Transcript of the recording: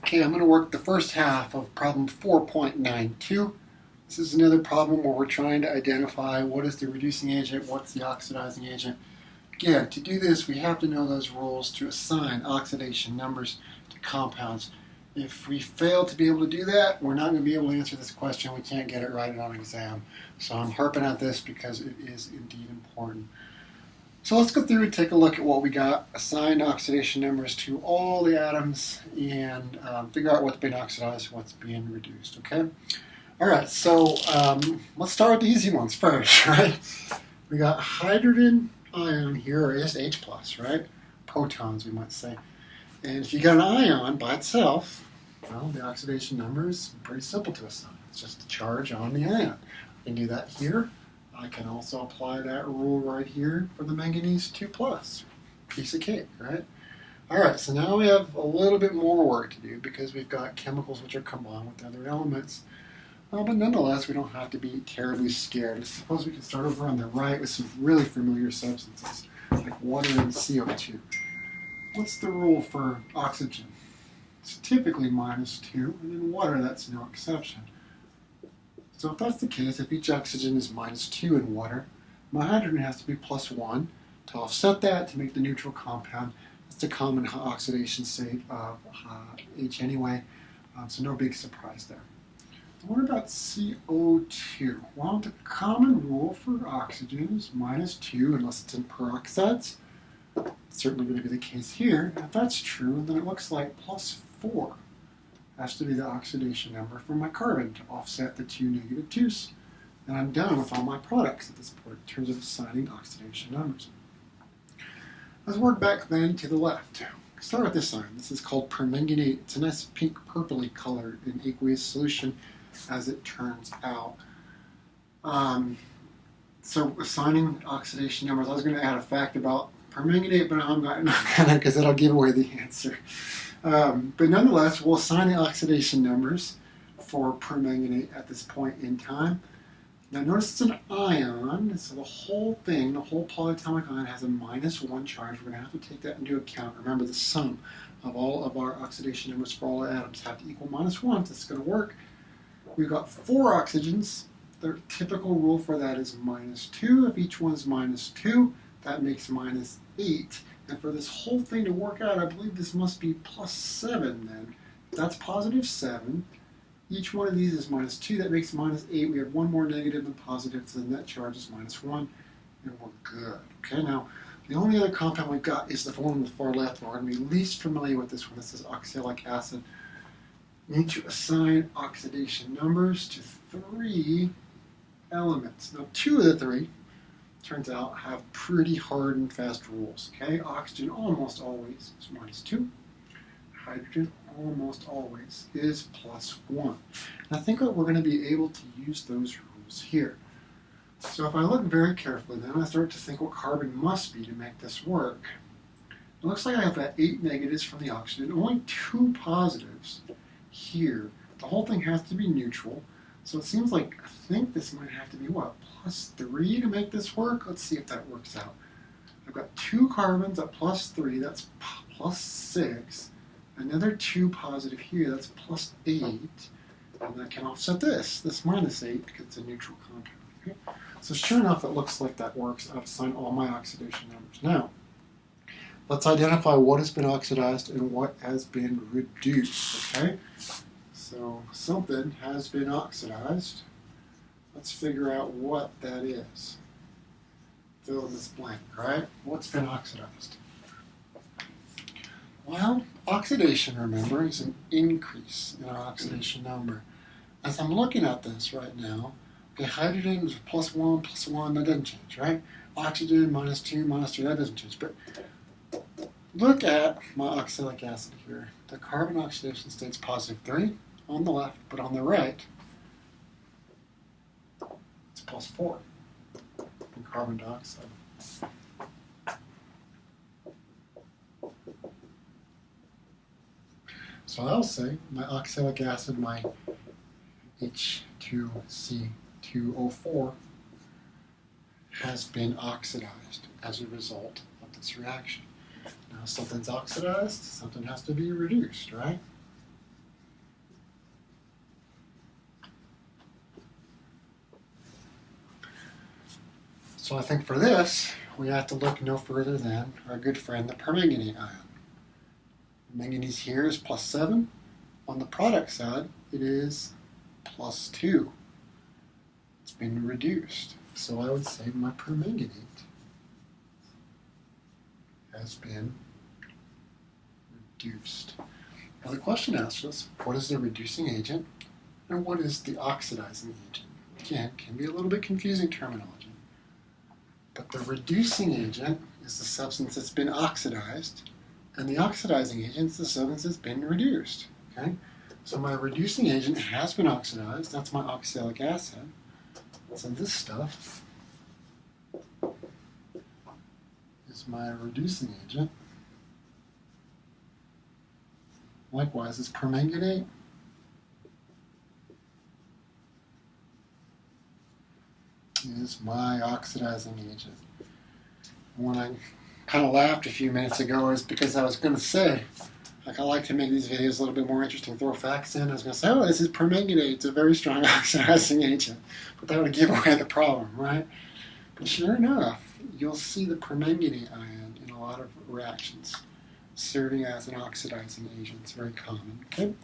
Okay, I'm going to work the first half of problem 4.92. This is another problem where we're trying to identify what is the reducing agent, what's the oxidizing agent. Again, to do this, we have to know those rules to assign oxidation numbers to compounds. If we fail to be able to do that, we're not going to be able to answer this question. We can't get it right on an exam. So I'm harping at this because it is indeed important. So let's go through and take a look at what we got. Assign oxidation numbers to all the atoms and figure out what's being oxidized, what's being reduced, okay? All right, so let's start with the easy ones first, right? We got hydrogen ion here, or just H+, right? Protons, we might say. And if you got an ion by itself, well, the oxidation number is pretty simple to assign. It's just the charge on the ion. I can do that here. I can also apply that rule right here for the manganese 2+. Piece of cake, right? All right, so now we have a little bit more work to do because we've got chemicals which are combined with other elements. But nonetheless, we don't have to be terribly scared. I suppose we can start over on the right with some really familiar substances, like water and CO2. What's the rule for oxygen? It's typically -2, and in water, that's no exception. So if that's the case, if each oxygen is -2 in water, my hydrogen has to be +1 to offset that to make the neutral compound. That's the common oxidation state of H anyway, so no big surprise there. What about CO2? Well, the common rule for oxygen is -2 unless it's in peroxides. It's certainly going to be the case here. If that's true, then it looks like +4 has to be the oxidation number for my carbon to offset the two negative 2's. And I'm done with all my products at this point in terms of assigning oxidation numbers. Let's work back then to the left. Start with this ion. This is called permanganate. It's a nice pink purpley color in aqueous solution as it turns out. So assigning oxidation numbers, I was going to add a fact about permanganate, but I'm not going to because that'll give away the answer. But nonetheless, we'll assign the oxidation numbers for permanganate at this point in time. Now notice it's an ion, so the whole thing, the whole polyatomic ion has a -1 charge. We're going to have to take that into account. Remember, the sum of all of our oxidation numbers for all atoms have to equal -1, so it's going to work. We've got 4 oxygens. The typical rule for that is -2. If each one's -2, that makes -8. And for this whole thing to work out, I believe this must be +7 then. If that's +7, each one of these is -2. That makes -8. We have one more negative than positive, so the net charge is -1, and we're good. Okay, now, the only other compound we've got is the one on the far left. We're going to be least familiar with this one. This is oxalic acid. We need to assign oxidation numbers to 3 elements. Now, 2 of the 3, turns out, have pretty hard and fast rules. Okay, oxygen almost always is -2. Hydrogen almost always is +1. And I think that we're going to be able to use those rules here. So if I look very carefully, then I start to think what carbon must be to make this work. It looks like I have got 8 negatives from the oxygen, only 2 positives here. The whole thing has to be neutral. So it seems like, I think this might have to be what, +3 to make this work? Let's see if that works out. I've got 2 carbons at +3, that's +6. Another 2 positive here, that's +8. And that can offset this -8, because it's a neutral compound. Okay? So sure enough, it looks like that works. I've assigned all my oxidation numbers. Now, let's identify what has been oxidized and what has been reduced. Okay? So something has been oxidized. Let's figure out what that is. Fill in this blank, right? What's been oxidized? Well, oxidation, remember, is an increase in our oxidation number. As I'm looking at this right now, okay, hydrogen is +1, +1, that doesn't change, right? Oxygen, -2, -3, that doesn't change. But look at my oxalic acid here. The carbon oxidation state's +3 on the left, but on the right, it's +4 in carbon dioxide. So I'll say my oxalic acid, my H2C2O4, has been oxidized as a result of this reaction. Now something's oxidized, something has to be reduced, right? So I think for this, we have to look no further than our good friend, the permanganate ion. Manganese here is +7. On the product side, it is +2. It's been reduced. So I would say my permanganate has been reduced. Now the question asks us, what is the reducing agent and what is the oxidizing agent? Again, can be a little bit confusing terminology. But the reducing agent is the substance that's been oxidized, and the oxidizing agent is the substance that's been reduced. Okay? So my reducing agent has been oxidized. That's my oxalic acid. So this stuff is my reducing agent. Likewise, this permanganate is my oxidizing agent. When I kind of laughed a few minutes ago is because I was going to say, like, I like to make these videos a little bit more interesting, throw facts in. I was going to say, oh, this is permanganate. It's a very strong oxidizing agent. But that would give away the problem, right? But sure enough, you'll see the permanganate ion in a lot of reactions, serving as an oxidizing agent. It's very common. Okay?